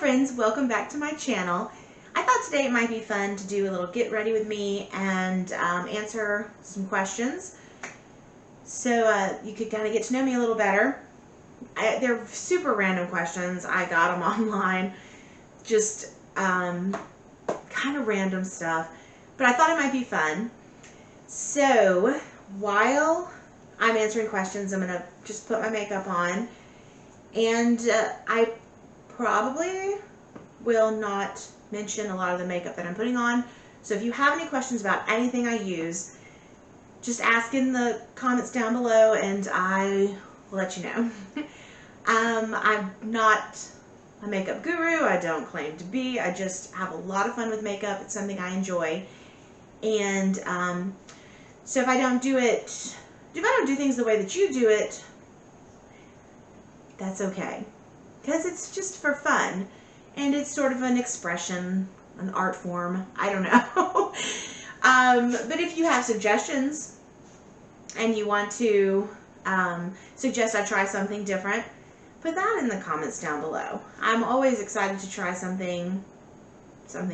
friends, welcome back to my channel. I thought today it might be fun to do a little get ready with me and answer some questions so you could kind of get to know me a little better. They're super random questions. I got them online, just kind of random stuff, but I thought it might be fun. So while I'm answering questions, I'm going to just put my makeup on, and I probably will not mention a lot of the makeup that I'm putting on. So if you have any questions about anything I use, just ask in the comments down below and I will let you know. I'm not a makeup guru. I don't claim to be. I just have a lot of fun with makeup. It's something I enjoy. And so if I don't do things the way that you do it, that's okay. Because it's just for fun, and it's sort of an expression, an art form, I don't know. But if you have suggestions and you want to suggest I try something different, put that in the comments down below. I'm always excited to try something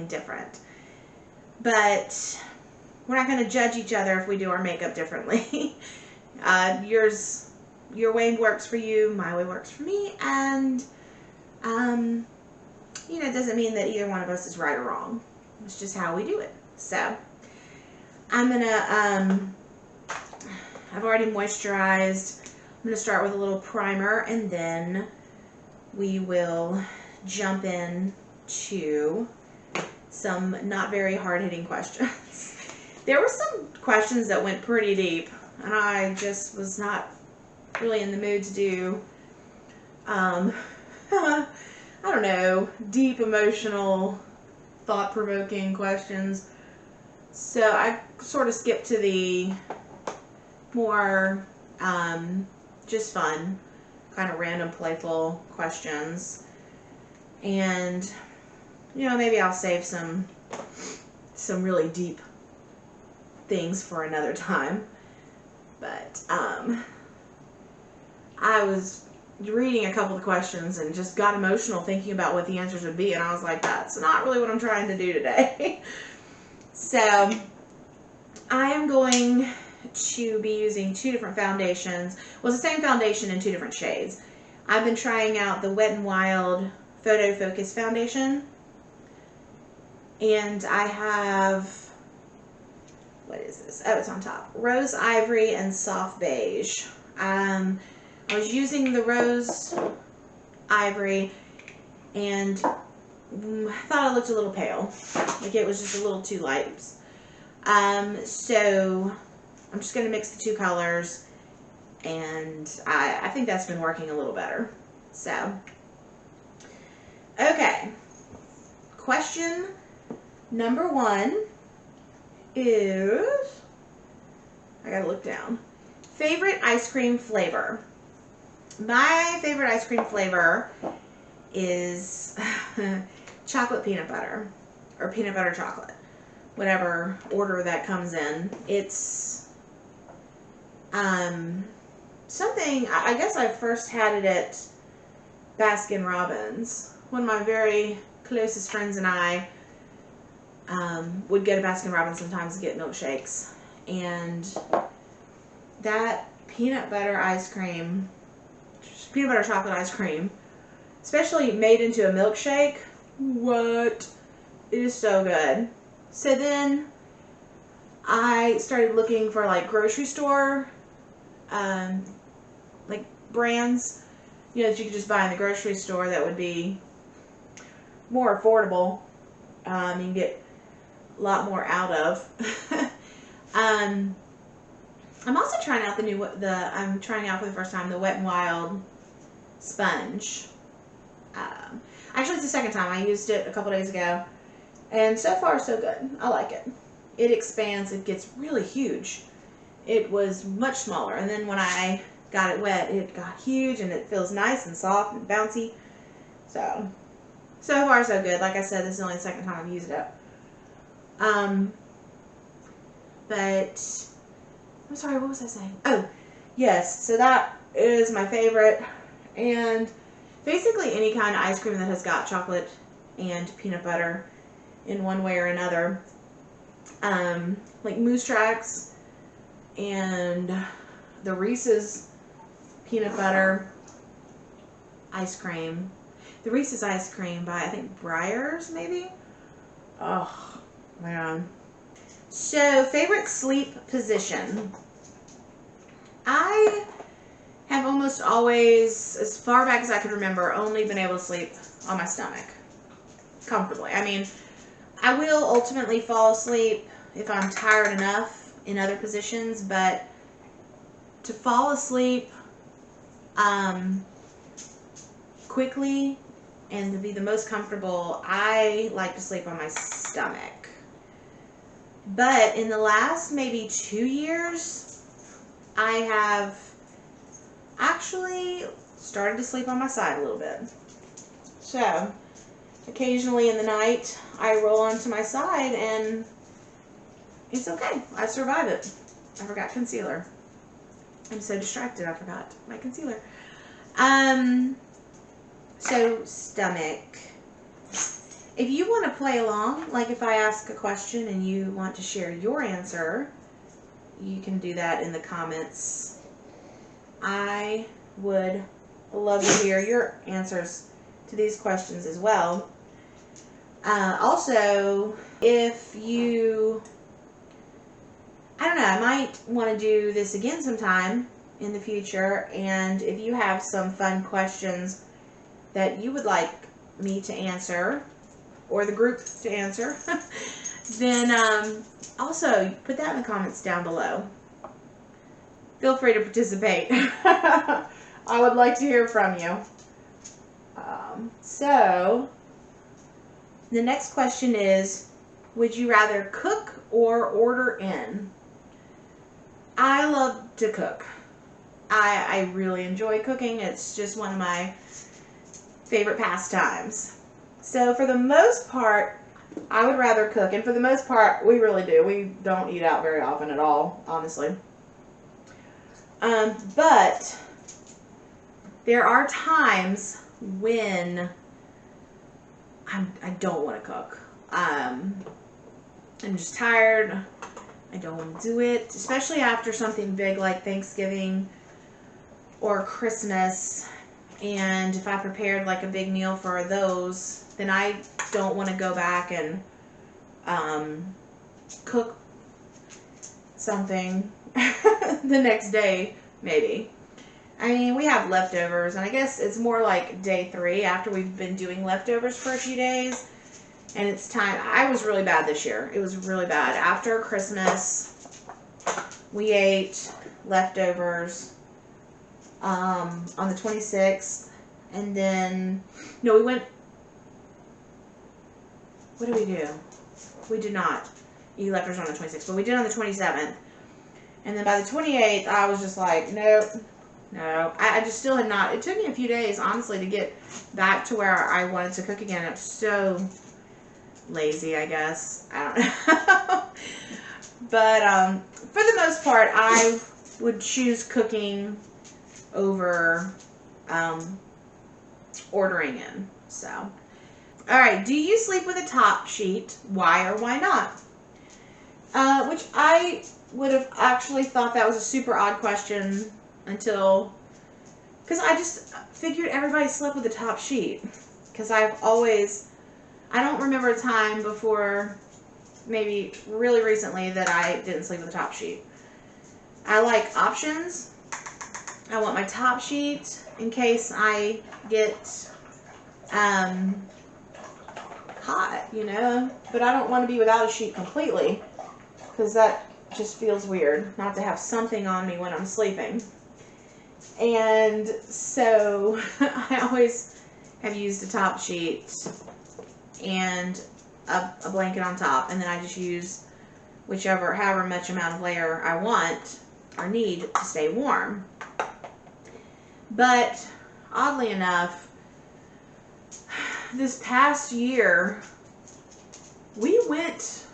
different. But we're not going to judge each other if we do our makeup differently. Your way works for you, my way works for me, and it doesn't mean that either one of us is right or wrong. It's just how we do it. So I'm gonna I've already moisturized. I'm gonna start with a little primer, and then we will jump in to some not very hard-hitting questions. There were some questions that went pretty deep, and I just was not really in the mood to do I don't know, deep, emotional, thought-provoking questions. So I sort of skipped to the more just fun, kind of random, playful questions. And maybe I'll save some really deep things for another time. But I was reading a couple of questions and just got emotional thinking about what the answers would be, and I was like, that's not really what I'm trying to do today. So I am going to be using two different foundations. Well, it's the same foundation in two different shades. I've been trying out the Wet n Wild Photo Focus foundation, and I have, what is this? Oh, it's on top. Rose Ivory and Soft Beige. I was using the Rose Ivory and thought it looked a little pale. Like it was just a little too light. So I'm just going to mix the two colors, and I think that's been working a little better. So, okay. Question number 1 is, I gotta look down. Favorite ice cream flavor? My favorite ice cream flavor is chocolate peanut butter, or peanut butter chocolate, whatever order that comes in. It's something, I guess I first had it at Baskin Robbins. One of my very closest friends and I would go to Baskin Robbins sometimes to get milkshakes, and that peanut butter chocolate ice cream, especially made into a milkshake, what? It is so good. So then I started looking for like grocery store like brands, that you could just buy in the grocery store that would be more affordable. You can get a lot more out of. I'm also trying out I'm trying out for the first time the Wet n Wild sponge. Actually, it's the second time. I used it a couple days ago, and so far so good. I like it. It expands. It gets really huge. It was much smaller, and then when I got it wet, it got huge, and it feels nice and soft and bouncy. So far so good. Like I said, this is only the second time I've used it. But I'm sorry, what was I saying? Oh, yes, so that is my favorite. And basically any kind of ice cream that has got chocolate and peanut butter in one way or another. Like Moose Tracks and the Reese's peanut butter ice cream. The Reese's ice cream by, I think, Breyers, maybe? Oh, man. So, favorite sleep position. I have almost always, as far back as I can remember, only been able to sleep on my stomach comfortably. I mean, I will ultimately fall asleep if I'm tired enough in other positions, but to fall asleep quickly and to be the most comfortable, I like to sleep on my stomach. But in the last maybe 2 years, I have actually started to sleep on my side a little bit. So, occasionally in the night, I roll onto my side and it's okay. I survive it. I forgot concealer. I'm so distracted, I forgot my concealer. So, stomach. If you want to play along, like if I ask a question and you want to share your answer, you can do that in the comments. I would love to hear your answers to these questions as well. Also, if you, I don't know, I might want to do this again sometime in the future, and if you have some fun questions that you would like me to answer, or the group to answer, then also put that in the comments down below. Feel free to participate. I would like to hear from you. So, the next question is, would you rather cook or order in? I love to cook. I really enjoy cooking. It's just one of my favorite pastimes. So for the most part, I would rather cook. And for the most part, we really do. We don't eat out very often at all, honestly. But there are times when I don't want to cook. I'm just tired. I don't want to do it, especially after something big like Thanksgiving or Christmas. And if I prepared like a big meal for those, then I don't want to go back and cook something the next day, maybe. I mean, we have leftovers, and I guess it's more like day 3 after we've been doing leftovers for a few days. And it's time. I was really bad this year. It was really bad. After Christmas, we ate leftovers on the 26th. And then, no, we went, what did we do? We did not eat leftovers on the 26th, but we did on the 27th. And then by the 28th, I was just like, nope, no. I just still had not, it took me a few days, honestly, to get back to where I wanted to cook again. I was so lazy, I guess. I don't know. But for the most part, I would choose cooking over ordering in. So, alright, do you sleep with a top sheet? Why or why not? Which I would have actually thought that was a super odd question until, because I just figured everybody slept with a top sheet. Because I've always, I don't remember a time before, maybe really recently, that I didn't sleep with a top sheet. I like options. I want my top sheet in case I get hot, you know, but I don't want to be without a sheet completely, because that just feels weird not to have something on me when I'm sleeping. And so I always have used a top sheet and a blanket on top, and then I just use however much amount of layer I want or need to stay warm. But oddly enough, this past year, we went,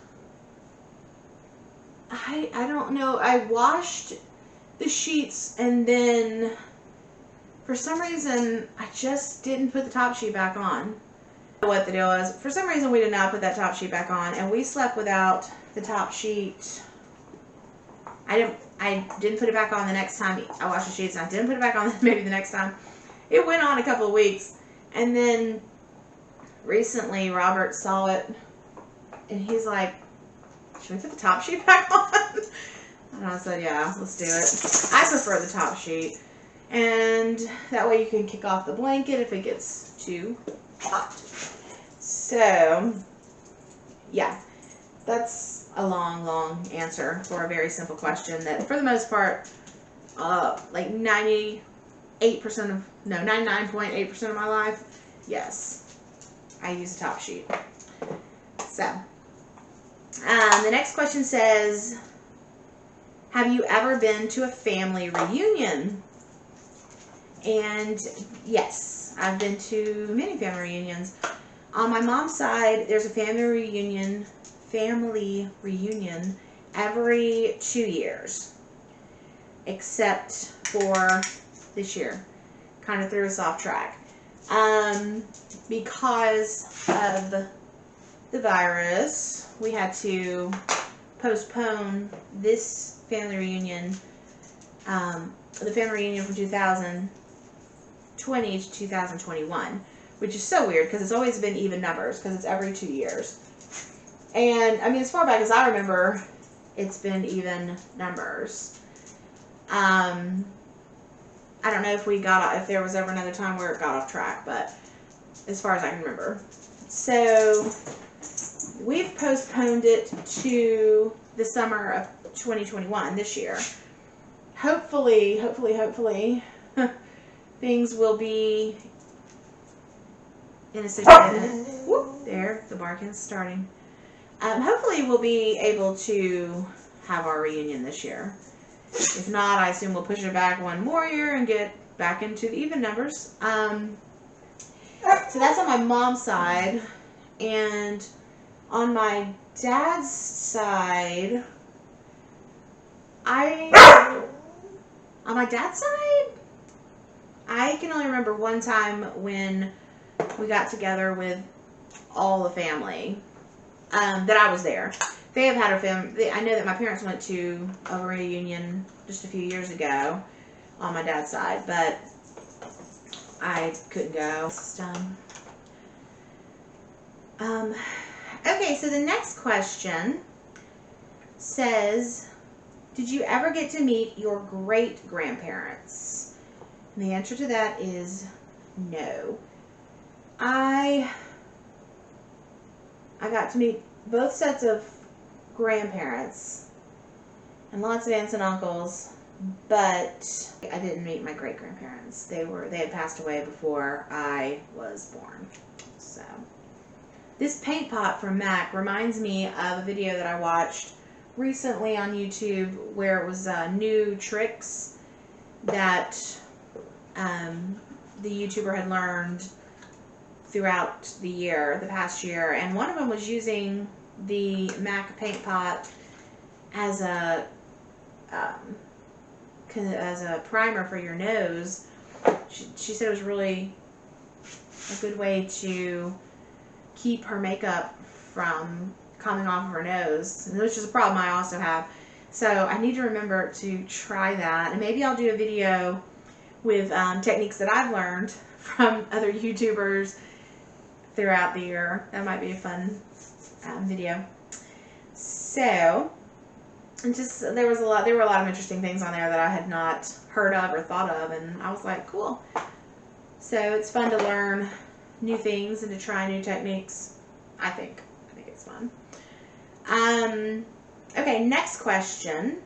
I don't know, I washed the sheets and then for some reason, I just didn't put the top sheet back on. What the deal was, for some reason we did not put that top sheet back on, and we slept without the top sheet. I didn't put it back on the next time I washed the sheets, and I didn't put it back on maybe the next time. It went on a couple of weeks, and then recently Robert saw it, and he's like, should we put the top sheet back on? And I said, yeah, let's do it. I prefer the top sheet, and that way you can kick off the blanket if it gets too hot. So, yeah, that's a long answer for a very simple question that, for the most part, like 99.8% of my life, yes, I use a top sheet. So, the next question says, have you ever been to a family reunion? And yes, I've been to many family reunions. On my mom's side, there's a family reunion every 2 years, except for this year. Kind of threw us off track. Because of the virus, we had to postpone this family reunion, the family reunion from 2020 to 2021, which is so weird because it's always been even numbers because it's every 2 years. And I mean, as far back as I remember, it's been even numbers. I don't know if there was ever another time where it got off track, but as far as I can remember. So we've postponed it to the summer of 2021 this year. Hopefully, things will be in a situation. Whoop, there, the barking is starting. Hopefully we'll be able to have our reunion this year. If not, I assume we'll push it back one more year and get back into the even numbers. So that's on my mom's side. And on my dad's side, I can only remember one time when we got together with all the family, that I was there. They have had a family. I know that my parents went to a reunion just a few years ago on my dad's side, but I couldn't go. Okay, so the next question says, did you ever get to meet your great-grandparents? And the answer to that is no. I got to meet both sets of grandparents and lots of aunts and uncles, but I didn't meet my great-grandparents. They had passed away before I was born. So this paint pot from MAC reminds me of a video that I watched recently on YouTube where it was new tricks that the YouTuber had learned throughout the past year, and one of them was using the MAC paint pot as a primer for your nose. She said it was really a good way to keep her makeup from coming off of her nose, which is a problem I also have. So I need to remember to try that, and maybe I'll do a video with techniques that I've learned from other YouTubers throughout the year. That might be a fun video. So, there were a lot of interesting things on there that I had not heard of or thought of, and I was like, cool. So it's fun to learn new things and to try new techniques. I think it's fun. Okay, next question.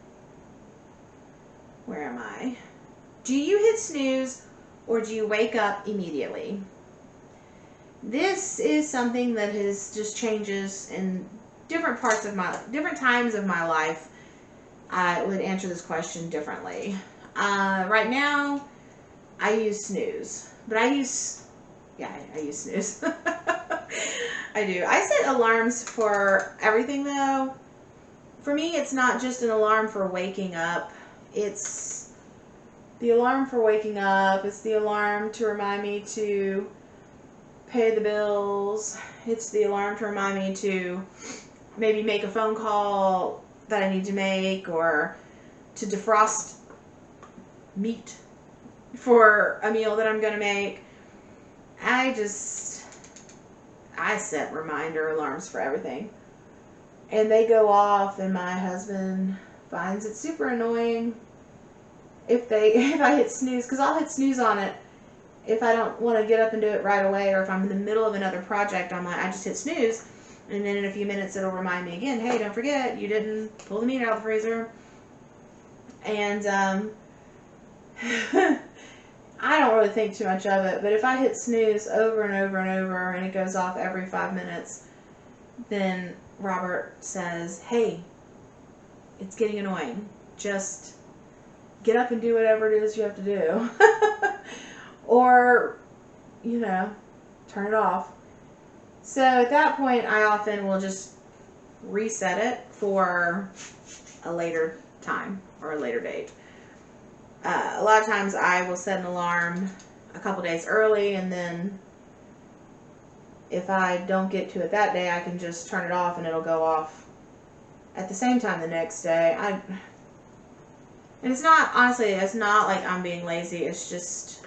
Where am I? Do you hit snooze or do you wake up immediately? This is something that just changes in different times of my life. I would answer this question differently. Right now, I use snooze, but I use snooze. I do. I set alarms for everything though. For me, it's not just an alarm for waking up. It's the alarm for waking up. It's the alarm to remind me to pay the bills. It's the alarm to remind me to maybe make a phone call that I need to make, or to defrost meat for a meal that I'm going to make. I set reminder alarms for everything. And they go off, and my husband finds it super annoying if I hit snooze, because I'll hit snooze on it if I don't want to get up and do it right away, or if I'm in the middle of another project, I just hit snooze, and then in a few minutes it'll remind me again, hey, don't forget, you didn't pull the meat out of the freezer. And I don't really think too much of it, but if I hit snooze over and over and over, and it goes off every 5 minutes, then Robert says, hey, it's getting annoying. Just get up and do whatever it is you have to do. Or, turn it off. So at that point, I often will just reset it for a later time or a later date. A lot of times I will set an alarm a couple days early, and then if I don't get to it that day, I can just turn it off and it'll go off at the same time the next day. And it's not, honestly, it's not like I'm being lazy. It's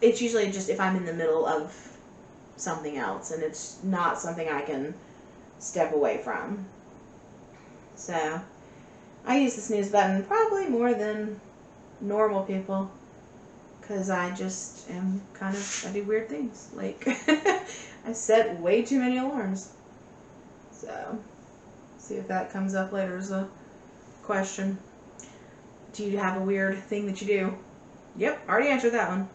usually just if I'm in the middle of something else and it's not something I can step away from. So I use the snooze button probably more than normal people, because I just am I do weird things. Like, I set way too many alarms. So, see if that comes up later as a question. Do you have a weird thing that you do? Yep, already answered that one.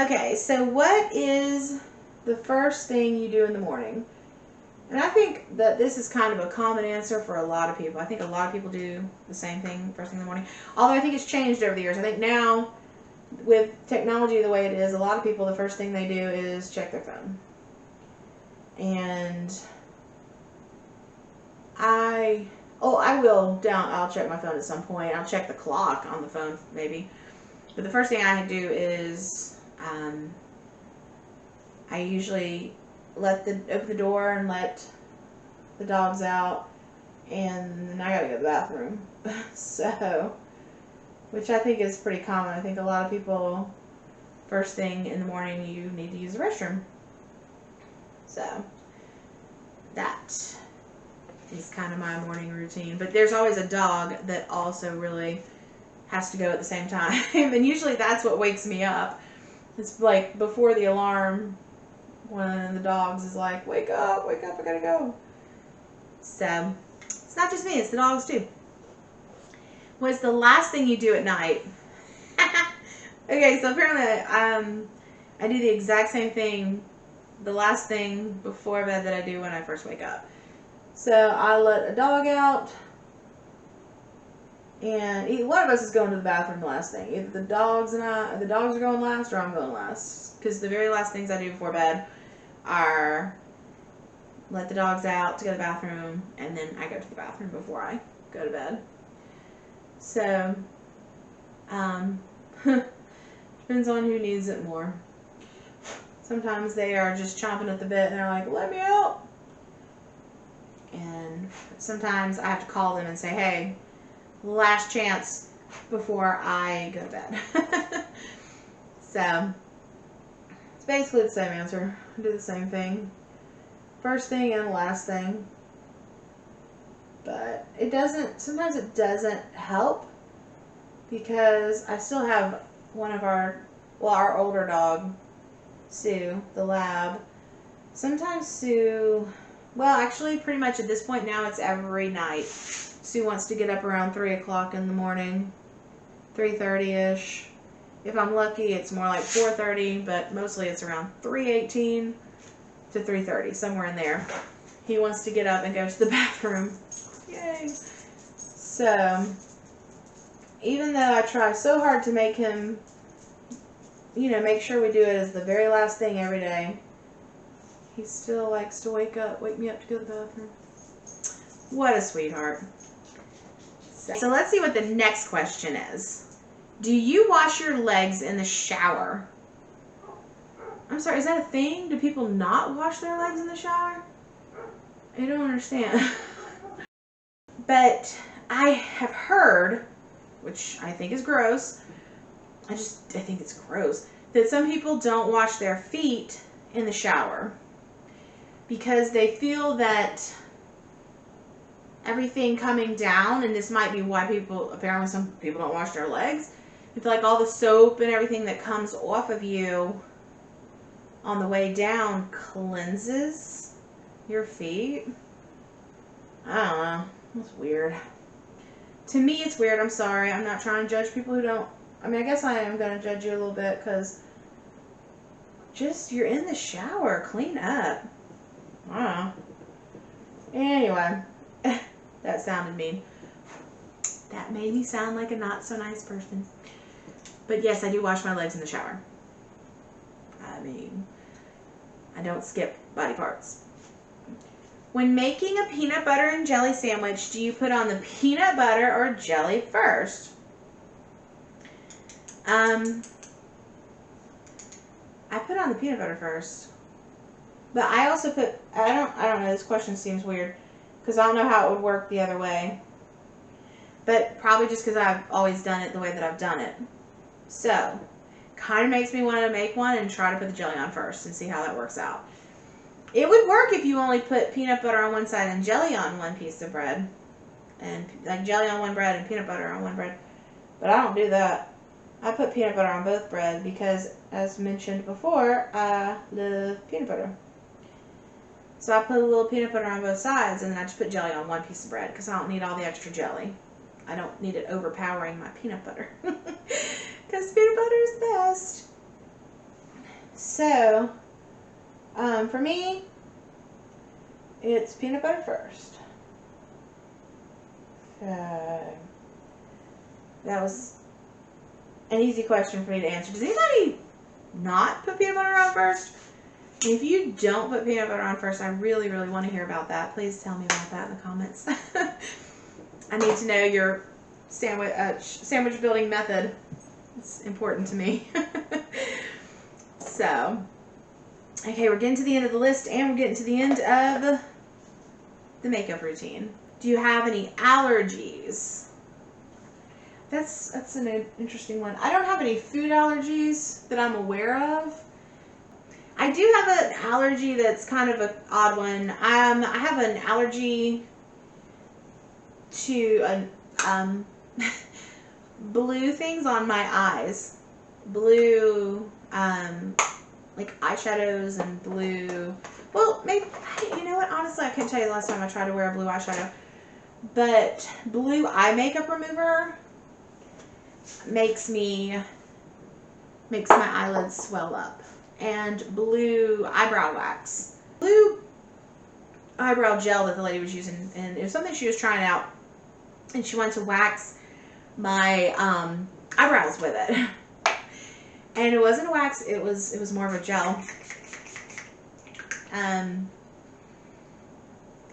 Okay, so what is the first thing you do in the morning? And I think that this is kind of a common answer for a lot of people. I think a lot of people do the same thing first thing in the morning. Although I think it's changed over the years. I think now, with technology the way it is, a lot of people, the first thing they do is check their phone. And I'll check my phone at some point. I'll check the clock on the phone, maybe. But the first thing I do is, I usually open the door and let the dogs out, and then I gotta go to the bathroom. So, which I think is pretty common. I think a lot of people, first thing in the morning, you need to use the restroom. So, that is kind of my morning routine. But there's always a dog that also really has to go at the same time. And usually that's what wakes me up. It's like before the alarm, one of the dogs is like, wake up, I gotta go. So, it's not just me, it's the dogs too. What's the last thing you do at night? Okay, so apparently I do the exact same thing, the last thing before bed that I do when I first wake up. So I let a dog out, and either one of us is going to the bathroom last thing. Either the dogs are going last, or I'm going last. Because the very last things I do before bed are let the dogs out to go to the bathroom, and then I go to the bathroom before I go to bed. So, depends on who needs it more. Sometimes they are just chomping at the bit and they're like, let me out. And sometimes I have to call them and say, hey, last chance before I go to bed. So, it's basically the same answer. I do the same thing. First thing and last thing. But sometimes it doesn't help, because I still have one of our older dog, Sue, the lab. Sometimes Sue, well, actually pretty much at this point now it's every night. Sue wants to get up around 3 o'clock in the morning, 3:30ish. If I'm lucky, it's more like 4:30, but mostly it's around 3:18 to 3:30, somewhere in there. He wants to get up and go to the bathroom. Yay! So, even though I try so hard to make him, make sure we do it as the very last thing every day, he still likes to wake me up to go to the bathroom. What a sweetheart. So let's see what the next question is. Do you wash your legs in the shower? I'm sorry, is that a thing? Do people not wash their legs in the shower? I don't understand. But I have heard, which I think is gross, I think it's gross, that some people don't wash their feet in the shower because they feel that everything coming down, and this might be why apparently some people don't wash their legs, they feel like all the soap and everything that comes off of you on the way down cleanses your feet. I don't know. That's weird. To me, it's weird. I'm sorry. I'm not trying to judge people who don't. I mean, I guess I am going to judge you a little bit because you're in the shower. Clean up. I don't know. Anyway, that sounded mean. That made me sound like a not so nice person. But yes, I do wash my legs in the shower. I mean, I don't skip body parts. When making a peanut butter and jelly sandwich, do you put on the peanut butter or jelly first? I put on the peanut butter first. But I also put, I don't know, this question seems weird because I don't know how it would work the other way. But probably just because I've always done it the way that I've done it. So, kind of makes me want to make one and try to put the jelly on first and see how that works out. It would work if you only put peanut butter on one side and jelly on one piece of bread. And like jelly on one bread and peanut butter on one bread. But I don't do that. I put peanut butter on both bread because, as mentioned before, I love peanut butter. So I put a little peanut butter on both sides and then I just put jelly on one piece of bread because I don't need all the extra jelly. I don't need it overpowering my peanut butter. Because peanut butter is best. So, for me, it's peanut butter first. That was an easy question for me to answer. Does anybody not put peanut butter on first? And if you don't put peanut butter on first, I really, really want to hear about that. Please tell me about that in the comments. I need to know your sandwich building method. It's important to me. So, okay, we're getting to the end of the list and we're getting to the end of the makeup routine. Do you have any allergies? That's an interesting one. I don't have any food allergies that I'm aware of. I do have an allergy that's kind of an odd one. I have an allergy to blue things on my eyes. Blue, like eyeshadows and blue. Well, maybe, you know what? Honestly, I couldn't tell you the last time I tried to wear a blue eyeshadow. But blue eye makeup remover makes my eyelids swell up. And blue eyebrow wax. Blue eyebrow gel that the lady was using, and it was something she was trying out. And she wanted to wax my eyebrows with it. And it wasn't a wax, it was more of a gel. And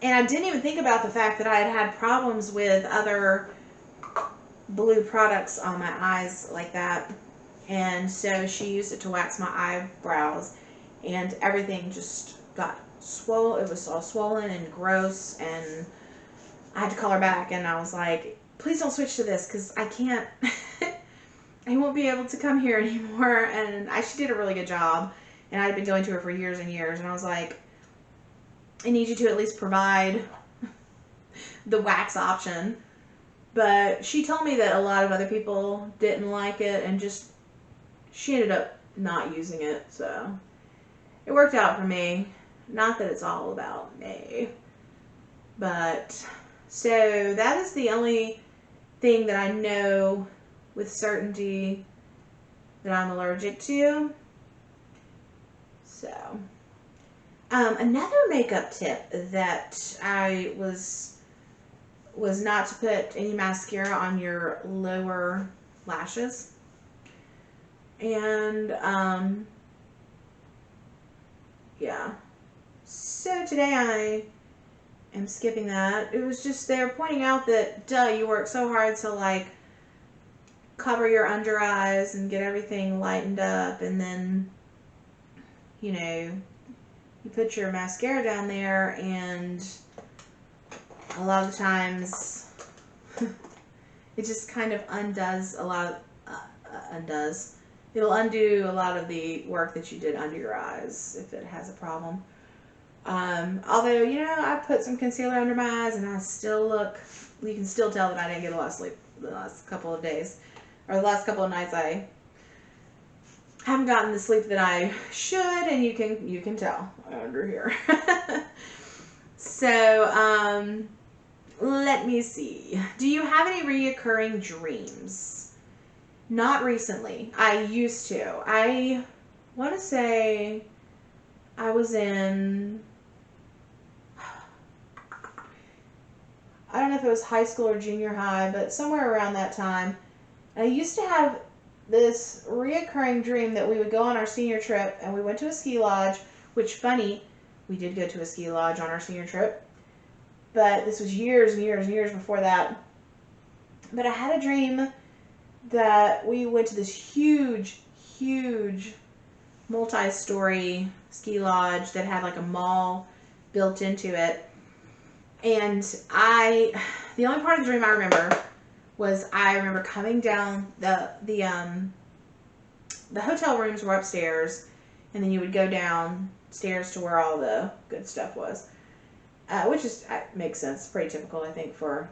I didn't even think about the fact that I had problems with other blue products on my eyes like that. And so she used it to wax my eyebrows, and everything just got swollen. It was all swollen and gross, and I had to call her back, and I was like, please don't switch to this because I can't, I won't be able to come here anymore. And she did a really good job, and I'd been going to her for years and years, and I was like, I need you to at least provide the wax option. But she told me that a lot of other people didn't like it, and she ended up not using it, so it worked out for me. Not that it's all about me, but so that is the only thing that I know with certainty that I'm allergic to. So, another makeup tip that I was not to put any mascara on your lower lashes. And, yeah. So today I am skipping that. It was just, they were pointing out that, duh, you work so hard to, like, cover your under eyes and get everything lightened up, and then, you know, you put your mascara down there, and a lot of the times it just kind of undoes a lot of, it'll undo a lot of the work that you did under your eyes if it has a problem. Although, you know, I put some concealer under my eyes and I still look, you can still tell that I didn't get a lot of sleep the last couple of days, or the last couple of nights. I haven't gotten the sleep that I should, and you can tell under here. So, let me see. Do you have any reoccurring dreams? Not recently. I used to. I want to say I was in, I don't know if it was high school or junior high, but somewhere around that time. I used to have this reoccurring dream that we would go on our senior trip, and we went to a ski lodge, which, funny, we did go to a ski lodge on our senior trip, but this was years and years and years before that. But I had a dream that we went to this huge, huge multi-story ski lodge that had like a mall built into it. And the only part of the dream I remember was I remember coming down, the hotel rooms were upstairs, and then you would go downstairs to where all the good stuff was, which is makes sense. It's pretty typical, I think, for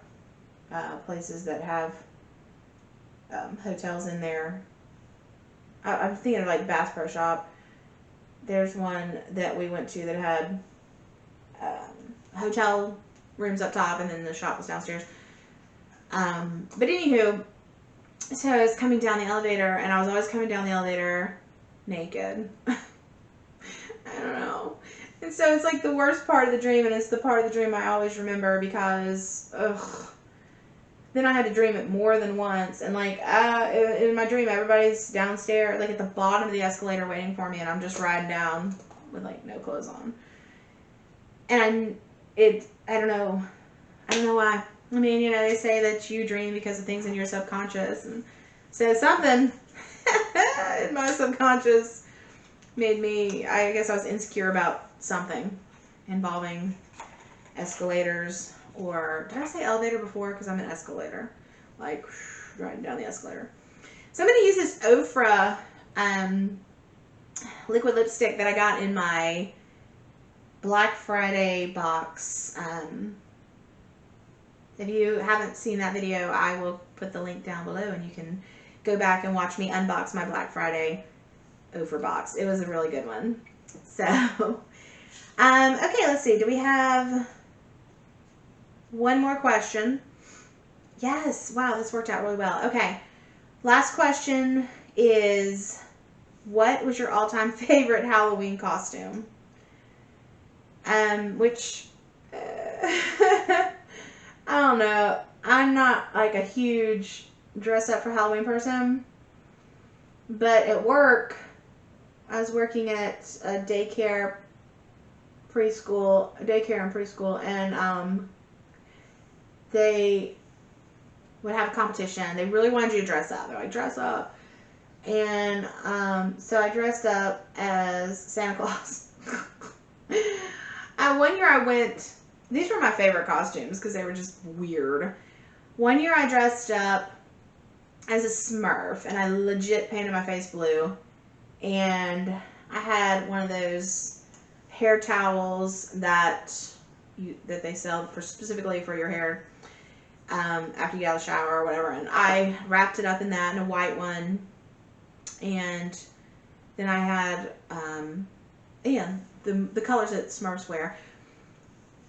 places that have hotels in there. I'm thinking of like Bass Pro Shop. There's one that we went to that had hotel rooms up top, and then the shop was downstairs. But anywho, so I was coming down the elevator, and I was always coming down the elevator naked. I don't know. And so it's like the worst part of the dream, and it's the part of the dream I always remember because, then I had to dream it more than once, and like, in my dream, everybody's downstairs, like at the bottom of the escalator waiting for me, and I'm just riding down with like no clothes on. And I don't know why. I mean, you know, they say that you dream because of things in your subconscious, and so something in my subconscious made me, I guess I was insecure about something involving escalators, or did I say elevator before? Because I'm an escalator, like riding down the escalator. Somebody used this Ofra liquid lipstick that I got in my Black Friday box. If you haven't seen that video, I will put the link down below, and you can go back and watch me unbox my Black Friday Ofra box. It was a really good one. So, okay, let's see. Do we have one more question? Yes. Wow, this worked out really well. Okay. Last question is, what was your all-time favorite Halloween costume? Which, I don't know. I'm not like a huge dress up for Halloween person, but at work, I was working at a daycare and preschool, and they would have a competition. They really wanted you to dress up. They're like, dress up. And so I dressed up as Santa Claus. One year I went, these were my favorite costumes because they were just weird. One year I dressed up as a Smurf, and I legit painted my face blue. And I had one of those hair towels that they sell specifically for your hair after you get out of the shower or whatever. And I wrapped it up in that, in a white one. And then I had, the colors that Smurfs wear.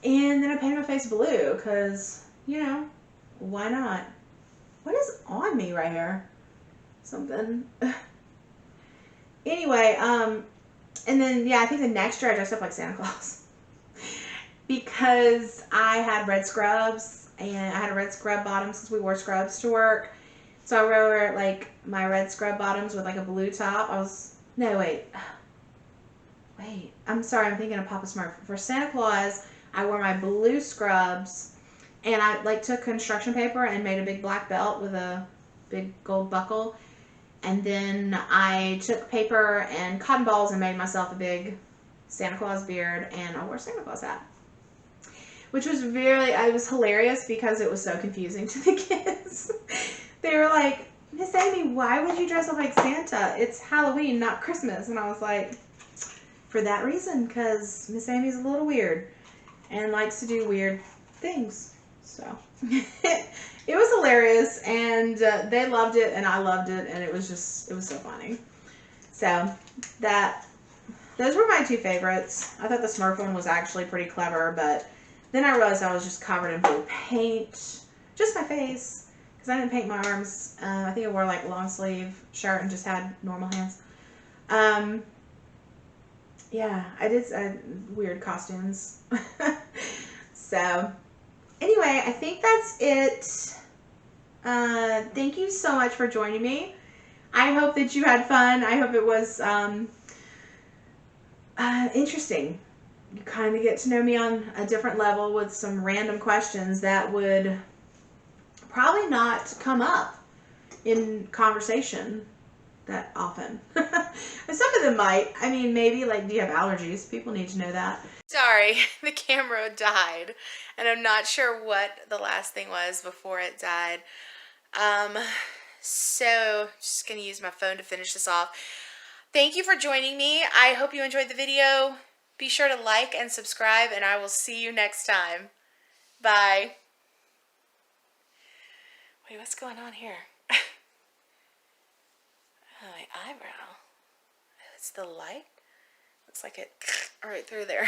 And then I painted my face blue because, you know, why not? What is on me right here? Something. Anyway, and then, yeah, I think the next year I dressed up like Santa Claus. Because I had red scrubs, and I had red scrub bottoms because we wore scrubs to work. So I wore, like, my red scrub bottoms with, like, a blue top. Wait, I'm sorry, I'm thinking of Papa Smurf. For Santa Claus, I wore my blue scrubs, and I, like, took construction paper and made a big black belt with a big gold buckle. And then I took paper and cotton balls and made myself a big Santa Claus beard, and I wore a Santa Claus hat. Which was it was hilarious because it was so confusing to the kids. They were like, Miss Amy, why would you dress up like Santa? It's Halloween, not Christmas. And I was like, for that reason, because Miss Amy's a little weird and likes to do weird things. So it was hilarious, and they loved it, and I loved it, and it was so funny. So those were my two favorites. I thought the Smurf one was actually pretty clever, but then I realized I was just covered in blue paint, just my face, because I didn't paint my arms. I think I wore like a long sleeve shirt and just had normal hands. Yeah, I did weird costumes. So anyway, I think that's it. Thank you so much for joining me. I hope that you had fun. I hope it was interesting. You kind of get to know me on a different level with some random questions that would probably not come up in conversation that often. Some of them might. I mean, maybe like, do you have allergies? People need to know that. Sorry, the camera died, and I'm not sure what the last thing was before it died. So just gonna use my phone to finish this off. Thank you for joining me. I hope you enjoyed the video. Be sure to like and subscribe, and I will see you next time. Bye. Wait, what's going on here? Oh, my eyebrow. It's the light. Looks like it right through there.